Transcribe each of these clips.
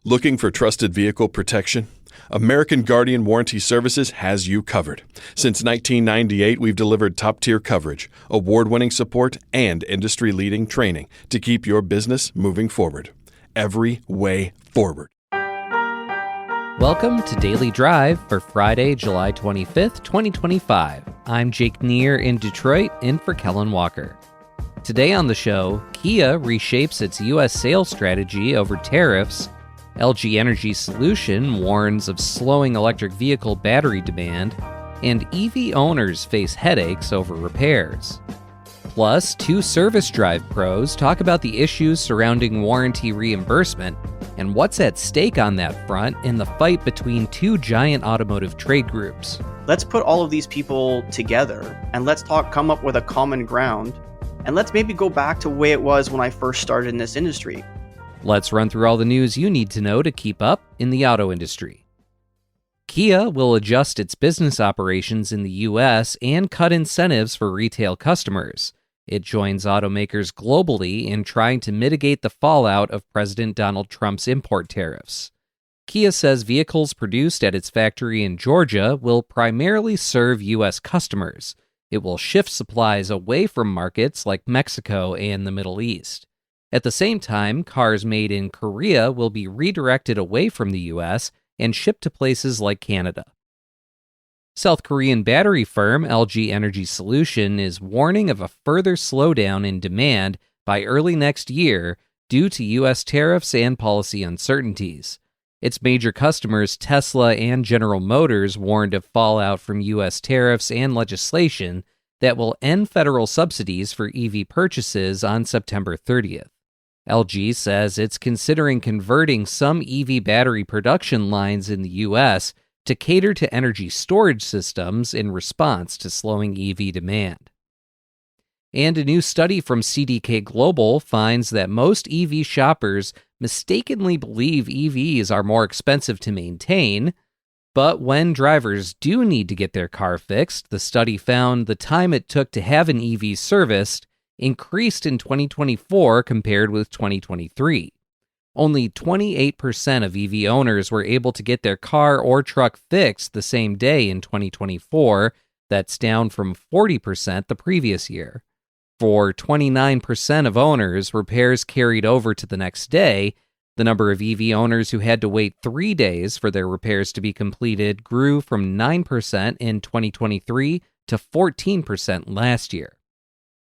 Looking for trusted vehicle protection? American Guardian Warranty Services has you covered. Since 1998, we've delivered top-tier coverage, award-winning support, and industry-leading training to keep your business moving forward. Every way forward. Welcome to Daily Drive for Friday, July 25th, 2025. I'm Jake Neer in Detroit, in for Kellen Walker. Today on the show, Kia reshapes its U.S. sales strategy over tariffs, LG Energy Solution warns of slowing electric vehicle battery demand, and EV owners face headaches over repairs. Plus, two service drive pros talk about the issues surrounding warranty reimbursement and what's at stake on that front in the fight between two giant automotive trade groups. Let's put all of these people together and let's come up with a common ground, and let's maybe go back to the way it was when I first started in this industry. Let's run through all the news you need to know to keep up in the auto industry. Kia will adjust its business operations in the U.S. and cut incentives for retail customers. It joins automakers globally in trying to mitigate the fallout of President Donald Trump's import tariffs. Kia says vehicles produced at its factory in Georgia will primarily serve U.S. customers. It will shift supplies away from markets like Mexico and the Middle East. At the same time, cars made in Korea will be redirected away from the U.S. and shipped to places like Canada. South Korean battery firm LG Energy Solution is warning of a further slowdown in demand by early next year due to U.S. tariffs and policy uncertainties. Its major customers, Tesla and General Motors, warned of fallout from U.S. tariffs and legislation that will end federal subsidies for EV purchases on September 30th. LG says it's considering converting some EV battery production lines in the U.S. to cater to energy storage systems in response to slowing EV demand. And a new study from CDK Global finds that most EV shoppers mistakenly believe EVs are more expensive to maintain, but when drivers do need to get their car fixed, the study found the time it took to have an EV serviced increased in 2024 compared with 2023. Only 28% of EV owners were able to get their car or truck fixed the same day in 2024. That's down from 40% the previous year. For 29% of owners, repairs carried over to the next day. The number of EV owners who had to wait 3 days for their repairs to be completed grew from 9% in 2023 to 14% last year.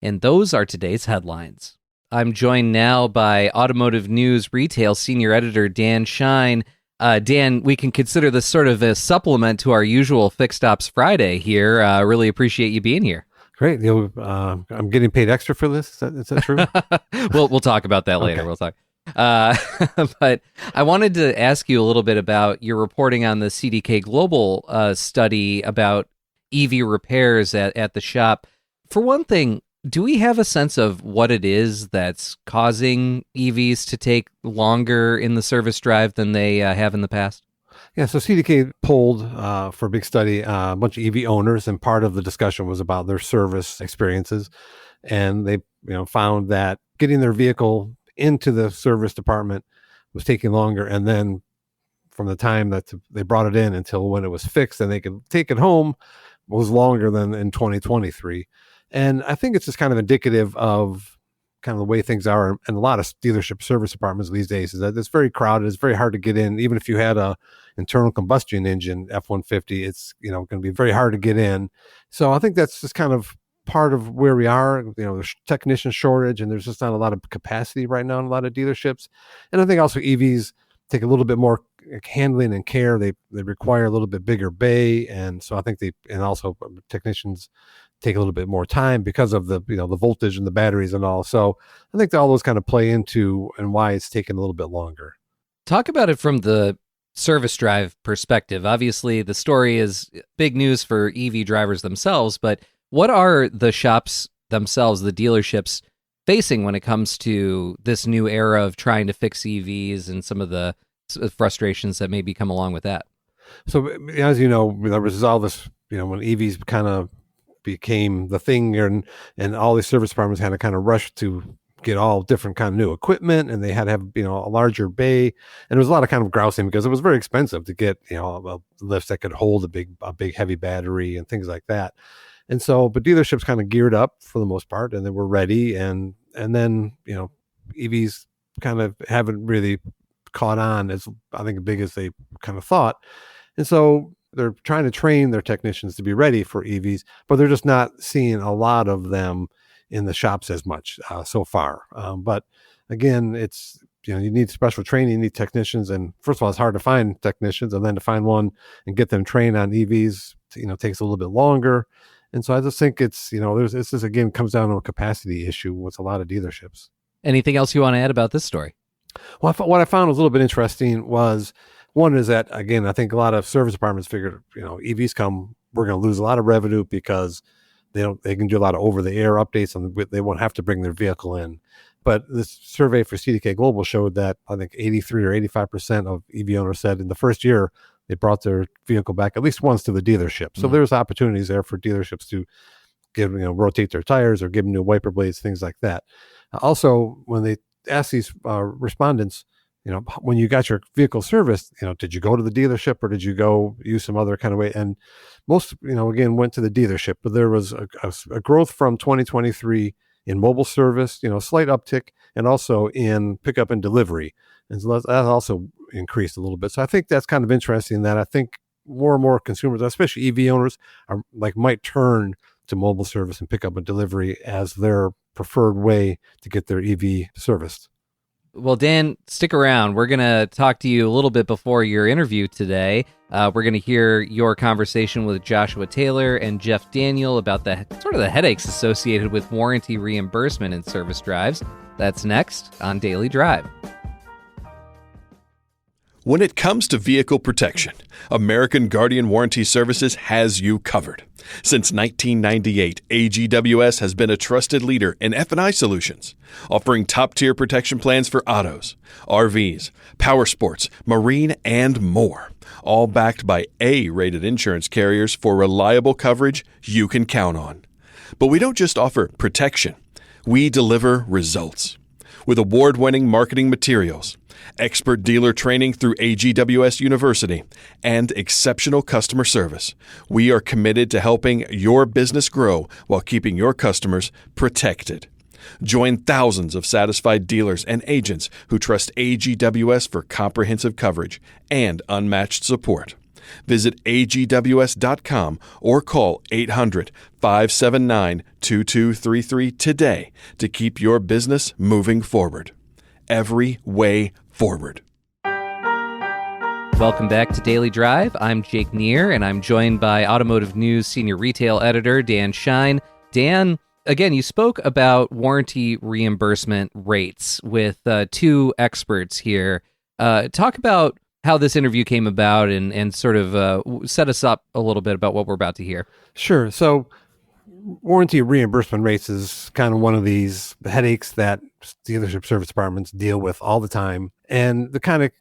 And those are today's headlines. I'm joined now by Automotive News Retail Senior Editor Dan Shine. Dan, we can consider this sort of a supplement to our usual Fixed Ops Friday here. Really appreciate you being here. Great. I'm getting paid extra for this. Is that true? We'll talk about that later. Okay. We'll talk. But I wanted to ask you a little bit about your reporting on the CDK Global study about EV repairs at the shop. For one thing, do we have a sense of what it is that's causing EVs to take longer in the service drive than they have in the past? Yeah, so CDK polled for a big study a bunch of EV owners, and part of the discussion was about their service experiences. And they found that getting their vehicle into the service department was taking longer, and then from the time that they brought it in until when it was fixed and they could take it home was longer than in 2023. And I think it's just kind of indicative of kind of the way things are in a lot of dealership service departments these days, is that it's very crowded. It's very hard to get in. Even if you had a internal combustion engine F-150, it's going to be very hard to get in. So I think that's just kind of part of where we are. There's technician shortage, and there's just not a lot of capacity right now in a lot of dealerships. And I think also EVs take a little bit more handling and care. They require a little bit bigger bay, and so I think also technicians take a little bit more time because of the the voltage and the batteries and all. So I think all those kind of play into and why it's taking a little bit longer. Talk about it from the service drive perspective. Obviously, the story is big news for EV drivers themselves, but what are the shops themselves, the dealerships, facing when it comes to this new era of trying to fix EVs and some of the frustrations that maybe come along with that? So as you know, there was all this, when EVs kind of became the thing, and all these service departments had to kind of rush to get all different kind of new equipment, and they had to have, a larger bay. And there was a lot of kind of grousing because it was very expensive to get, lifts that could hold a big heavy battery and things like that. And so, but dealerships kind of geared up for the most part, and they were ready. And then, EVs kind of haven't really caught on as, I think, big as they kind of thought. And so they're trying to train their technicians to be ready for EVs, but they're just not seeing a lot of them in the shops as much so far. But again, it's, you need special training, you need technicians. And first of all, it's hard to find technicians, and then to find one and get them trained on EVs, takes a little bit longer. And so I just think it's, this is, again, comes down to a capacity issue with a lot of dealerships. Anything else you want to add about this story? Well, what I found was a little bit interesting was, one is that, again, I think a lot of service departments figured, EVs come, we're going to lose a lot of revenue because they can do a lot of over-the-air updates, and they won't have to bring their vehicle in. But this survey for CDK Global showed that I think 83 or 85% of EV owners said in the first year they brought their vehicle back at least once to the dealership. So there's opportunities there for dealerships to rotate their tires or give them new wiper blades, things like that. Also, when they ask these respondents, when you got your vehicle serviced, did you go to the dealership or did you go use some other kind of way? And most, again, went to the dealership, but there was a growth from 2023 in mobile service, slight uptick, and also in pickup and delivery. And so that also increased a little bit. So I think that's kind of interesting, that I think more and more consumers, especially EV owners, might turn to mobile service and pickup and delivery as their preferred way to get their EV serviced. Well, Dan, stick around. We're going to talk to you a little bit before your interview today. We're going to hear your conversation with Joshua Taylor and Jeff Daniel about the headaches associated with warranty reimbursement in service drives. That's next on Daily Drive. When it comes to vehicle protection, American Guardian Warranty Services has you covered. Since 1998, AGWS has been a trusted leader in F&I solutions, offering top-tier protection plans for autos, RVs, power sports, marine, and more, all backed by A-rated insurance carriers for reliable coverage you can count on. But we don't just offer protection, we deliver results. With award-winning marketing materials, expert dealer training through AGWS University, and exceptional customer service, we are committed to helping your business grow while keeping your customers protected. Join thousands of satisfied dealers and agents who trust AGWS for comprehensive coverage and unmatched support. Visit agws.com or call 800-579-2233 today to keep your business moving forward. Every way forward. Welcome back to Daily Drive. I'm Jake Neer, and I'm joined by Automotive News Senior Retail Editor Dan Shine. Dan, again, you spoke about warranty reimbursement rates with two experts here. Talk about how this interview came about and sort of set us up a little bit about what we're about to hear. Sure. So warranty reimbursement rates is kind of one of these headaches that dealership service departments deal with all the time. And the kind of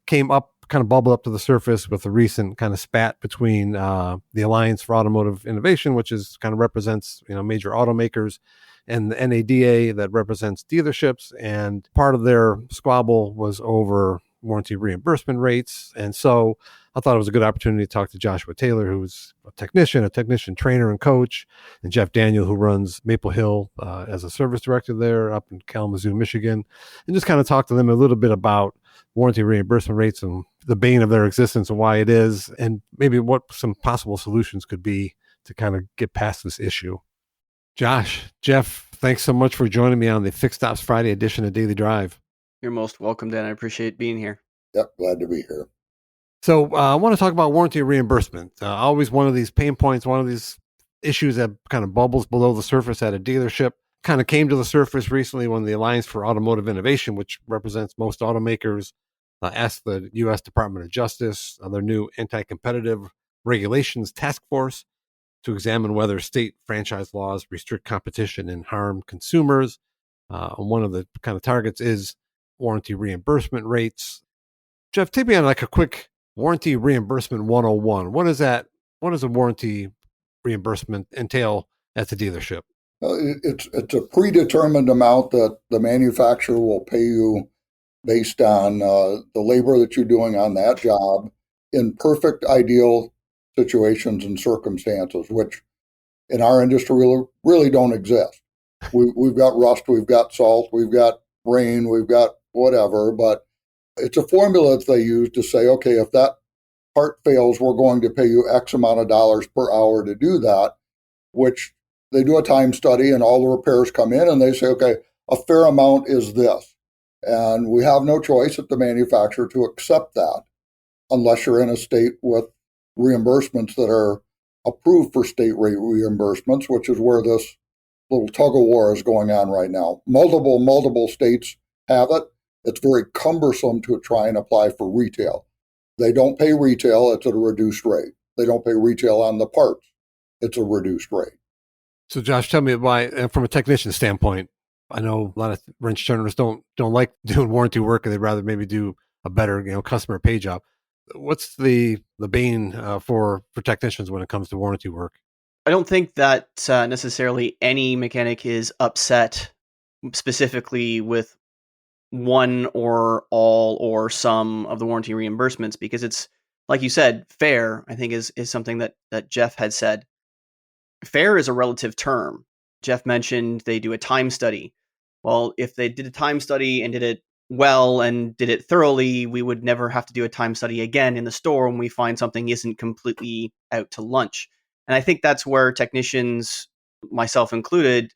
bubbled up to the surface with the recent kind of spat between the Alliance for Automotive Innovation, which is kind of represents, major automakers, and the NADA that represents dealerships. And part of their squabble was over warranty reimbursement rates. And so I thought it was a good opportunity to talk to Joshua Taylor, who's a technician trainer and coach, and Jeff Daniel, who runs Maple Hill as a service director there up in Kalamazoo, Michigan, and just kind of talk to them a little bit about warranty reimbursement rates and the bane of their existence and why it is, and maybe what some possible solutions could be to kind of get past this issue. Jeff, thanks so much for joining me on the Fixed Ops Friday edition of Daily Drive. You're most welcome, Dan. I appreciate being here. Yep, glad to be here. So I want to talk about warranty reimbursement. Always one of these pain points, one of these issues that kind of bubbles below the surface at a dealership. Kind of came to the surface recently when the Alliance for Automotive Innovation, which represents most automakers, asked the U.S. Department of Justice, their new anti-competitive regulations task force, to examine whether state franchise laws restrict competition and harm consumers. One of the kind of targets is warranty reimbursement rates. Jeff, take me on like a quick warranty reimbursement 101. What is that? What does a warranty reimbursement entail at the dealership? It's a predetermined amount that the manufacturer will pay you based on the labor that you're doing on that job in perfect ideal situations and circumstances, which in our industry really don't exist. We've got rust, we've got salt, we've got rain, we've got whatever, but it's a formula that they use to say, okay, if that part fails, we're going to pay you X amount of dollars per hour to do that, which they do a time study and all the repairs come in and they say, okay, a fair amount is this. And we have no choice at the manufacturer to accept that unless you're in a state with reimbursements that are approved for state rate reimbursements, which is where this little tug of war is going on right now. Multiple states have it. It's very cumbersome to try and apply for retail. They don't pay retail, it's at a reduced rate. They don't pay retail on the parts, it's a reduced rate. So Josh, tell me why, from a technician standpoint, I know a lot of wrench turners don't like doing warranty work, and they'd rather maybe do a better, customer pay job. What's the bane for technicians when it comes to warranty work? I don't think that necessarily any mechanic is upset specifically with one or all or some of the warranty reimbursements, because it's, like you said, fair, I think is something that Jeff had said. Fair is a relative term. Jeff mentioned they do a time study. Well, if they did a time study and did it well and did it thoroughly, we would never have to do a time study again in the store when we find something isn't completely out to lunch. And I think that's where technicians, myself included,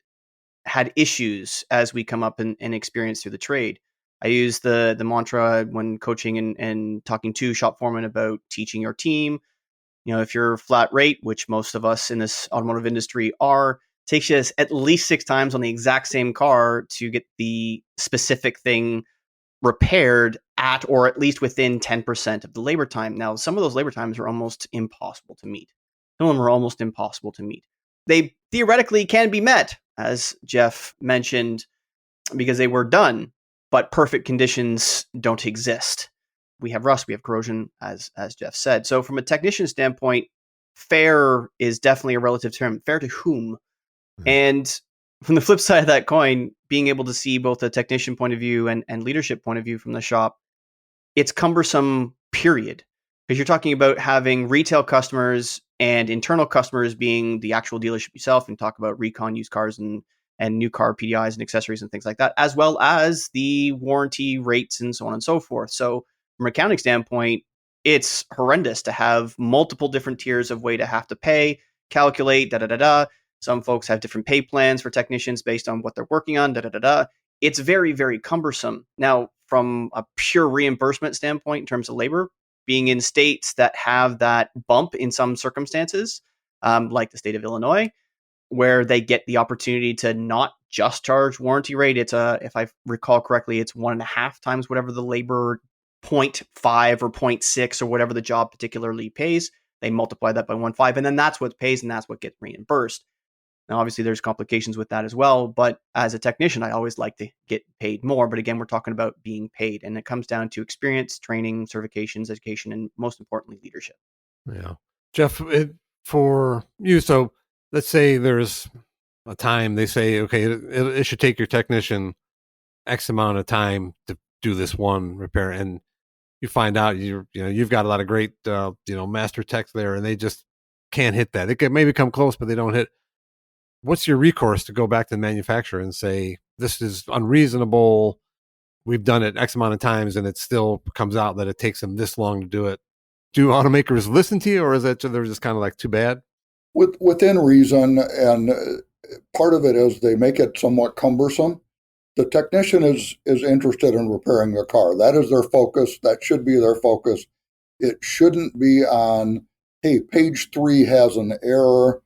had issues as we come up and experience through the trade. I use the mantra when coaching and talking to shop foremen about teaching your team. If you're flat rate, which most of us in this automotive industry are, takes you at least 6 times on the exact same car to get the specific thing repaired at or at least within 10% of the labor time. Now, some of those labor times are almost impossible to meet. Some of them are almost impossible to meet. They theoretically can be met, as Jeff mentioned, because they were done, but perfect conditions don't exist. We have rust, we have corrosion, as Jeff said. So from a technician standpoint, fair is definitely a relative term. Fair to whom? Mm-hmm. And from the flip side of that coin, being able to see both a technician point of view and leadership point of view from the shop, it's cumbersome, period. Because you're talking about having retail customers and internal customers being the actual dealership itself, and talk about recon used cars and new car PDIs and accessories and things like that, as well as the warranty rates and so on and so forth. So from an accounting standpoint, it's horrendous to have multiple different tiers of way to have to pay, calculate, Some folks have different pay plans for technicians based on what they're working on, It's very, very cumbersome. Now, from a pure reimbursement standpoint in terms of labor, being in states that have that bump in some circumstances, like the state of Illinois, where they get the opportunity to not just charge warranty rate. It's if I recall correctly, it's 1.5 times whatever the labor 0.5 or 0.6 or whatever the job particularly pays. They multiply that by 1.5, and then that's what pays and that's what gets reimbursed. Now, obviously, there's complications with that as well. But as a technician, I always like to get paid more. But again, we're talking about being paid, and it comes down to experience, training, certifications, education, and most importantly, leadership. Yeah, Jeff, for you, so let's say there's a time they say, okay, it should take your technician X amount of time to do this one repair, and you find out you've got a lot of great master techs there, and they just can't hit that. They can maybe come close, but they don't hit. What's your recourse to go back to the manufacturer and say, this is unreasonable, we've done it X amount of times and it still comes out that it takes them this long to do it? Do automakers listen to you, or is that they're just kind of like, too bad? Within reason, and part of it is they make it somewhat cumbersome. The technician is interested in repairing the car. That is their focus. That should be their focus. It shouldn't be on, hey, page 3 has an error.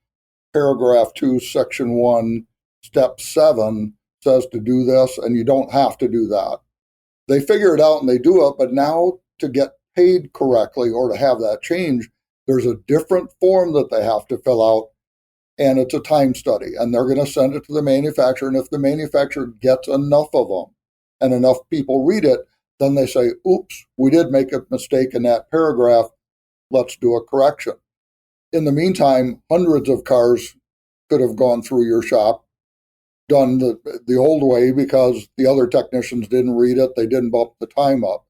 Paragraph 2, section 1, step 7 says to do this, and you don't have to do that. They figure it out and they do it, but now to get paid correctly or to have that change, there's a different form that they have to fill out, and it's a time study, and they're going to send it to the manufacturer, and if the manufacturer gets enough of them and enough people read it, then they say, oops, we did make a mistake in that paragraph, let's do a correction. In the meantime, hundreds of cars could have gone through your shop done the old way because the other technicians didn't read it. They didn't bump the time up.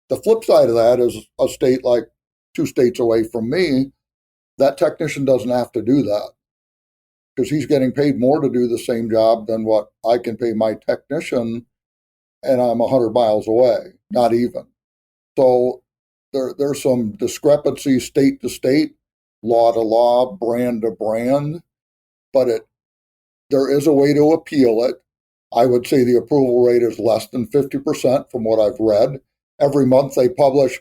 The flip side of that is a state like 2 states away from me, that technician doesn't have to do that because he's getting paid more to do the same job than what I can pay my technician, and I'm 100 miles away, not even. So there's some discrepancy state to state, law to law, brand to brand, but there is a way to appeal it. I would say the approval rate is less than 50% from what I've read. Every month they publish,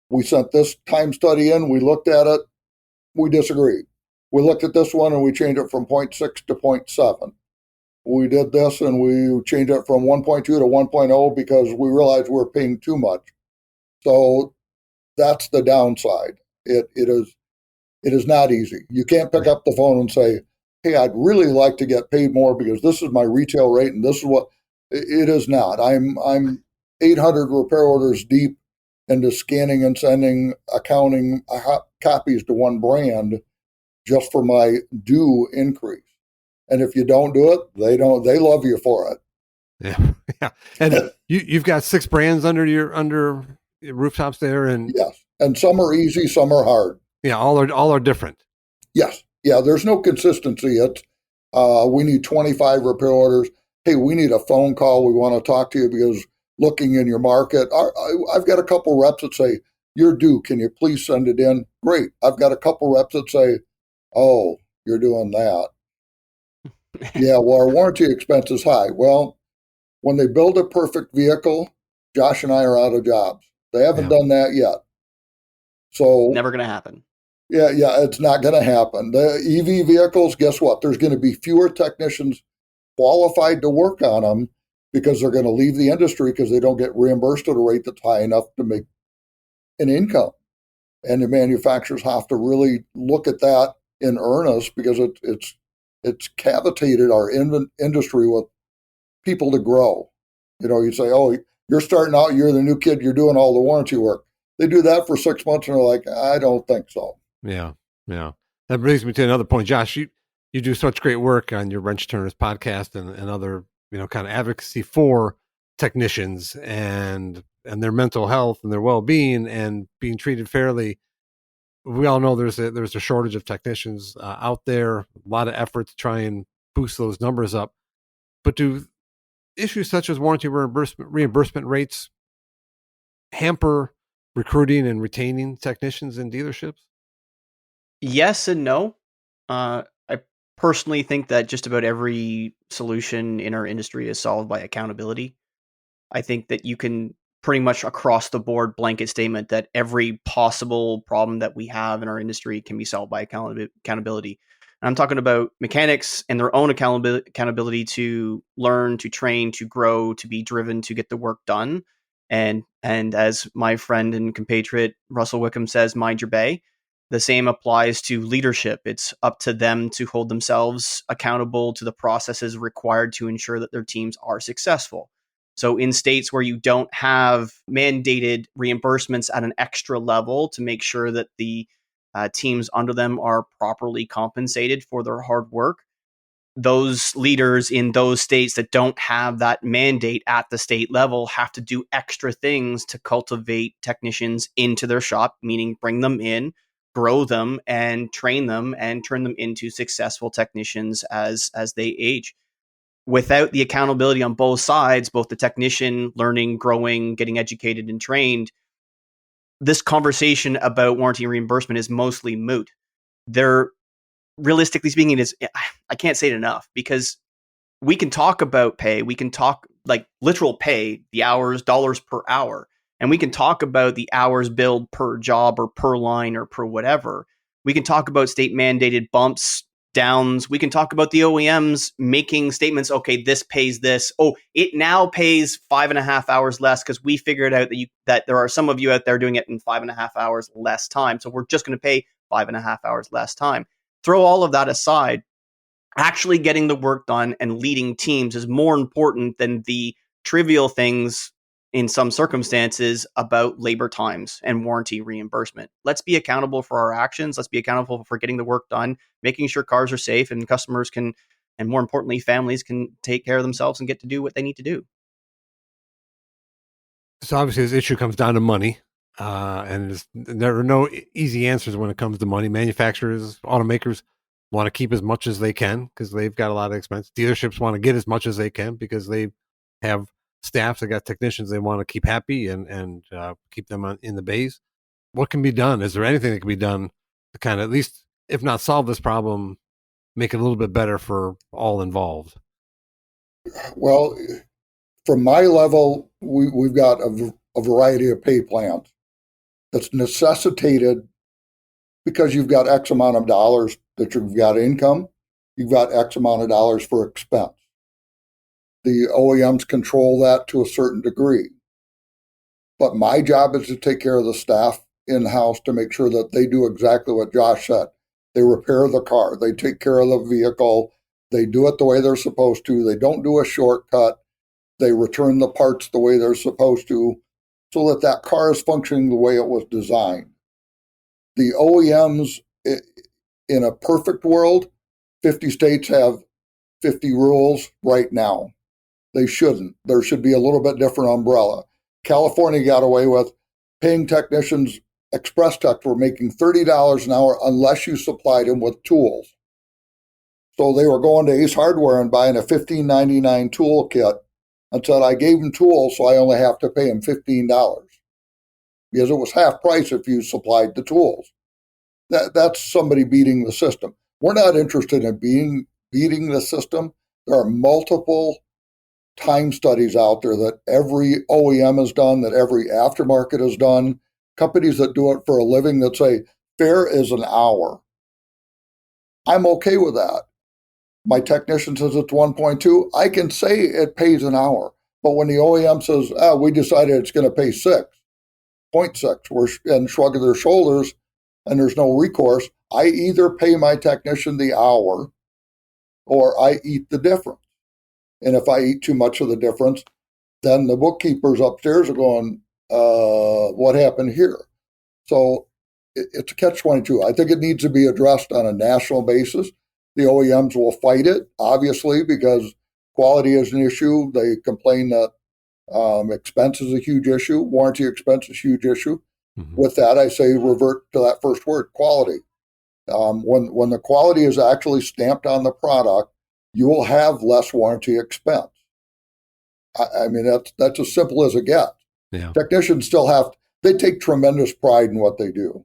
we sent this time study in, we looked at it, we disagreed. We looked at this one and we changed it from 0.6 to 0.7. We did this and we changed it from 1.2 to 1.0 because we realized we were paying too much. So that's the downside. It is not easy. You can't pick up the phone and say, hey, I'd really like to get paid more because this is my retail rate and this is what it is not. I'm 800 repair orders deep into scanning and sending accounting copies to one brand just for my due increase. And if you don't do it, they love you for it. Yeah. Yeah. And you've got 6 brands under rooftops there, and yes. And some are easy, some are hard. Yeah, all are different. Yes. Yeah, there's no consistency. It's we need 25 repair orders. Hey, we need a phone call. We want to talk to you because looking in your market. I've got a couple reps that say, you're due. Can you please send it in? Great. I've got a couple reps that say, oh, you're doing that. Yeah, well, our warranty expense is high. Well, when they build a perfect vehicle, Josh and I are out of jobs. They haven't done that yet. So never going to happen. Yeah, it's not going to happen. The EV vehicles, guess what? There's going to be fewer technicians qualified to work on them because they're going to leave the industry because they don't get reimbursed at a rate that's high enough to make an income. And the manufacturers have to really look at that in earnest because it's cavitated our industry with people to grow. You say, oh, you're starting out, you're the new kid, you're doing all the warranty work. They do that for 6 months and they're like, I don't think so. Yeah. That brings me to another point, Josh. You do such great work on your Wrench Turners podcast and other, kind of advocacy for technicians and their mental health and their well-being and being treated fairly. We all know there's a shortage of technicians out there, a lot of effort to try and boost those numbers up. But do issues such as warranty reimbursement rates hamper recruiting and retaining technicians in dealerships? Yes and no. I personally think that just about every solution in our industry is solved by accountability. I think that you can pretty much across the board blanket statement that every possible problem that we have in our industry can be solved by accountability. And I'm talking about mechanics and their own accountability to learn, to train, to grow, to be driven, to get the work done. And as my friend and compatriot Russell Wickham says, mind your bay. The same applies to leadership. It's up to them to hold themselves accountable to the processes required to ensure that their teams are successful. So in states where you don't have mandated reimbursements at an extra level to make sure that the teams under them are properly compensated for their hard work, those leaders in those states that don't have that mandate at the state level have to do extra things to cultivate technicians into their shop, meaning bring them in, grow them and train them and turn them into successful technicians as they age. Without the accountability on both sides, both the technician learning, growing, getting educated and trained, this conversation about warranty reimbursement is mostly moot. They're realistically speaking, I can't say it enough because we can talk about pay. We can talk like literal pay, the hours, dollars per hour. And we can talk about the hours billed per job or per line or per whatever. We can talk about state mandated bumps, downs. We can talk about the OEMs making statements. Okay, this pays this. Oh, it now pays 5.5 hours less because we figured out that there are some of you out there doing it in 5.5 hours less time. So we're just going to pay 5.5 hours less time. Throw all of that aside. Actually getting the work done and leading teams is more important than the trivial things in some circumstances about labor times and warranty reimbursement. Let's be accountable for our actions. Let's be accountable for getting the work done, making sure cars are safe and customers can And more importantly, families can take care of themselves and get to do what they need to do. So obviously this issue comes down to money. And there are no easy answers when it comes to money. Manufacturers, automakers want to keep as much as they can because they've got a lot of expense. Dealerships want to get as much as they can because they have staffs, they got technicians they want to keep happy and keep them in the bays. What can be done? Is there anything that can be done to kind of at least, if not solve this problem, make it a little bit better for all involved? Well, from my level, we've got a variety of pay plans that's necessitated because you've got X amount of dollars that you've got income, you've got X amount of dollars for expense. The OEMs control that to a certain degree. But my job is to take care of the staff in-house to make sure that they do exactly what Josh said. They repair the car, they take care of the vehicle, they do it the way they're supposed to, they don't do a shortcut, they return the parts the way they're supposed to, so that that car is functioning the way it was designed. The OEMs, in a perfect world, 50 states have 50 rules right now. They shouldn't. There should be a little bit different umbrella. California got away with paying technicians. Express Tech were making $30 an hour unless you supplied them with tools. So they were going to Ace Hardware and buying a $15.99 tool kit and said, I gave them tools, so I only have to pay them $15 because it was half price if you supplied the tools. That's somebody beating the system. We're not interested in beating the system. There are multiple time studies out there that every OEM has done, that every aftermarket has done, companies that do it for a living that say, fair is an hour. I'm okay with that. My technician says it's 1.2. I can say it pays an hour. But when the OEM says, we decided it's going to pay 6.6, and shrug their shoulders, and there's no recourse, I either pay my technician the hour or I eat the difference. And if I eat too much of the difference, then the bookkeepers upstairs are going, what happened here? So it's a catch-22. I think it needs to be addressed on a national basis. The OEMs will fight it, obviously, because quality is an issue. They complain that expense is a huge issue. Warranty expense is a huge issue. Mm-hmm. With that, I say revert to that first word, quality. When the quality is actually stamped on the product, you will have less warranty expense. I mean, that's as simple as it gets. Yeah. Technicians still they take tremendous pride in what they do.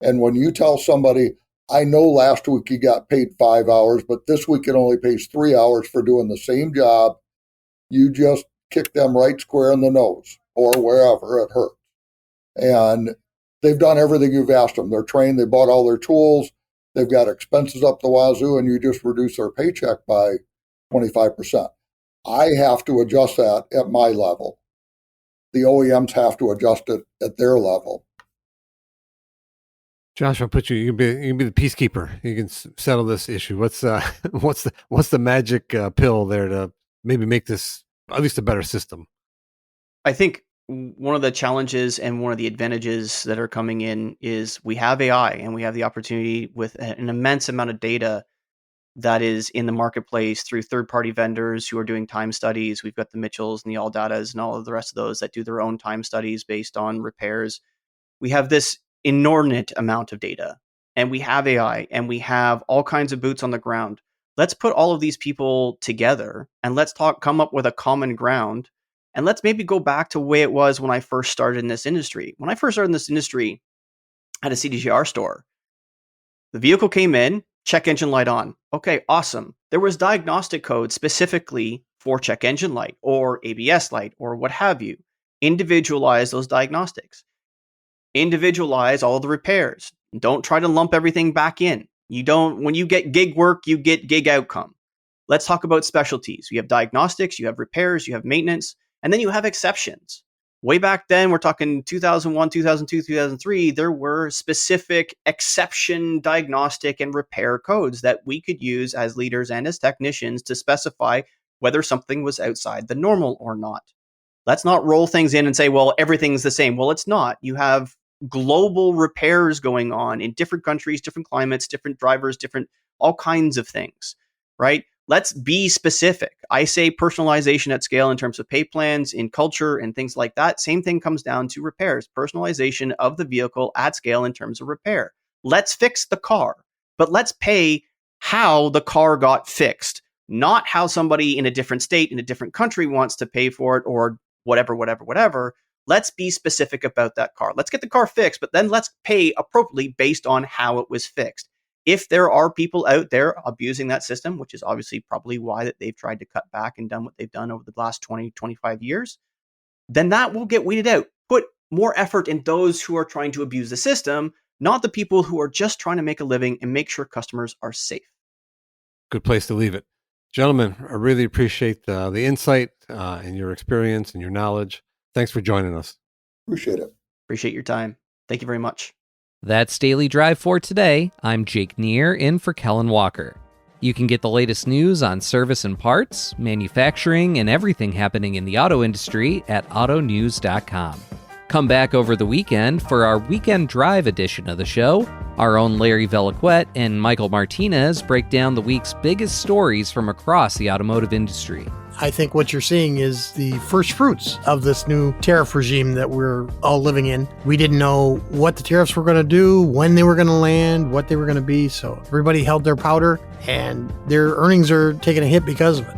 And when you tell somebody, I know last week you got paid 5 hours, but this week it only pays 3 hours for doing the same job, you just kick them right square in the nose or wherever it hurts. And they've done everything you've asked them. They're trained, they bought all their tools, they've got expenses up the wazoo, and you just reduce their paycheck by 25%. I have to adjust that at my level. The OEMs have to adjust it at their level. Josh, I'll put you. You can be the peacekeeper. You can settle this issue. What's the magic pill there to maybe make this at least a better system? I think one of the challenges and one of the advantages that are coming in is we have AI and we have the opportunity with an immense amount of data that is in the marketplace through third-party vendors who are doing time studies. We've got the Mitchells and the AllDatas and all of the rest of those that do their own time studies based on repairs. We have this inordinate amount of data, and we have AI, and we have all kinds of boots on the ground. Let's put all of these people together and let's come up with a common ground. And let's maybe go back to the way it was when I first started in this industry. When I first started in this industry at a CDJR store, the vehicle came in, check engine light on. Okay, awesome. There was diagnostic code specifically for check engine light or ABS light or what have you. Individualize those diagnostics. Individualize all the repairs. Don't try to lump everything back in. When you get gig work, you get gig outcome. Let's talk about specialties. You have diagnostics, you have repairs, you have maintenance, and then you have exceptions. Way back then, we're talking 2001, 2002, 2003, there were specific exception diagnostic and repair codes that we could use as leaders and as technicians to specify whether something was outside the normal or not. Let's not roll things in and say, well, everything's the same. Well, it's not. You have global repairs going on in different countries, different climates, different drivers, different all kinds of things, right? let's be specific. I say personalization at scale in terms of pay plans, in culture, and things like that. Same thing comes down to repairs, personalization of the vehicle at scale in terms of repair. Let's fix the car, but let's pay how the car got fixed, not how somebody in a different state, in a different country wants to pay for it or whatever. Let's be specific about that car. Let's get the car fixed, but then let's pay appropriately based on how it was fixed. If there are people out there abusing that system, which is obviously probably why that they've tried to cut back and done what they've done over the last 20, 25 years, then that will get weeded out. Put more effort in those who are trying to abuse the system, not the people who are just trying to make a living and make sure customers are safe. Good place to leave it. Gentlemen, I really appreciate the insight and your experience and your knowledge. Thanks for joining us. Appreciate it. Appreciate your time. Thank you very much. That's Daily Drive for today. I'm Jake Neer in for Kellen Walker. You can get the latest news on service and parts, manufacturing, and everything happening in the auto industry at autonews.com. Come back over the weekend for our Weekend Drive edition of the show. Our own Larry Velaquette and Michael Martinez break down the week's biggest stories from across the automotive industry. I think what you're seeing is the first fruits of this new tariff regime that we're all living in. We didn't know what the tariffs were going to do, when they were going to land, what they were going to be. So everybody held their powder and their earnings are taking a hit because of it.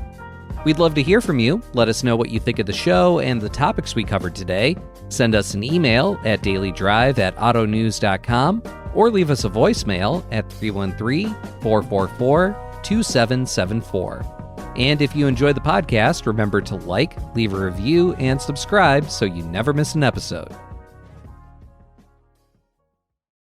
We'd love to hear from you. Let us know what you think of the show and the topics we covered today. Send us an email at dailydrive@autonews.com or leave us a voicemail at 313-444-2774. And if you enjoy the podcast, remember to like, leave a review, and subscribe so you never miss an episode.